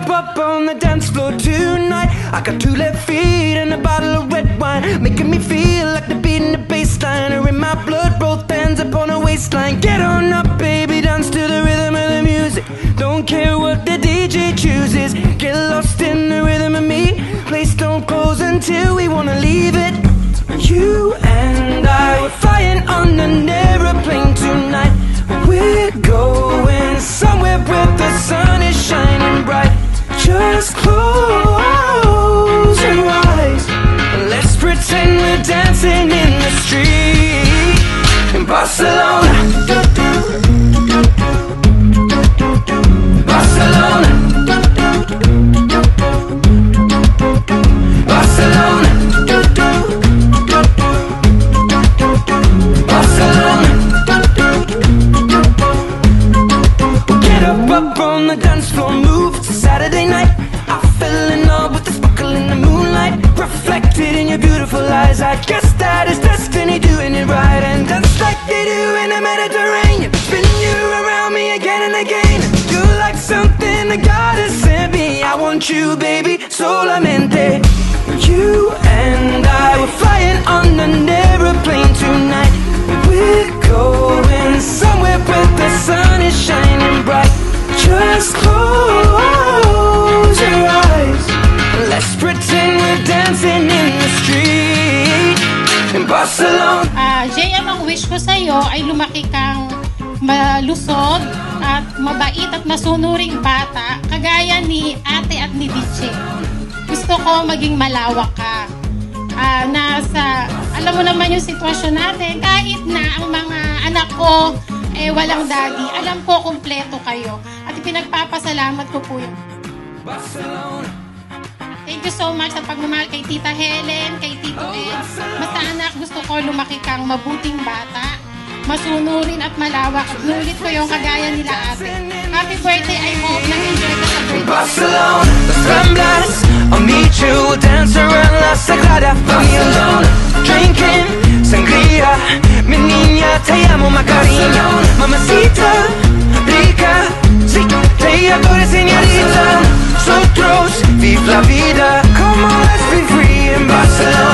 Up on the dance floor tonight. I got 2 left feet and a bottle of red wine, making me feel like the beat in the bassline are in my blood. Both hands up on a waistline. Get on up, baby, dance to the rhythm of the music. Don't care what the DJ chooses. Get lost in the rhythm of me. Place don't close until we wanna leave it. You and I were flying on an aeroplane tonight. We're going somewhere where the sun is shining bright. Just close your eyes and let's pretend we're dancing in the street in Barcelona. Barcelona. Barcelona. Barcelona. Get up on the dance floor, move. It's a Saturday night. I fell in love with the sparkle in the moonlight, reflected in your beautiful eyes. I guess that is destiny doing it right. And dance like they do in the Mediterranean, spin you around me again and again. You're like something that God has sent me. I want you, baby, solamente. You and I were flying on an aeroplane tonight. We're going somewhere where the sun is shining bright. Just close your eyes. Let's pretend we're dancing in the street in Barcelona. JM, ang wish ko sa'yo ay lumaki kang malusog at mabait at masunuring bata, kagaya ni ate at ni Diche. Gusto ko maging malawak ka. Alam mo naman yung sitwasyon natin, kahit na ang mga anak ko walang daddy, alam ko kumpleto kayo. At pinagpapasalamat ko po yun. Thank you so much sa pagmamahal kay Tita Helen, kay Tito Ed. Basta anak, gusto ko lumaki kang mabuting bata, masunurin at malawak. At nulit ko yung kagaya nila ate. Happy birthday, I hope nag-enjoy ka sa birthday. Barcelona, las Ramblas, I'll meet you, we'll dance around La Sagrada Familia. Drinking sangria, mi niña, te amo, Macarena. Mamacita, rica, sí, te adoro, señorita. Nosotros, vive la vida, come on, let's be free in Barcelona.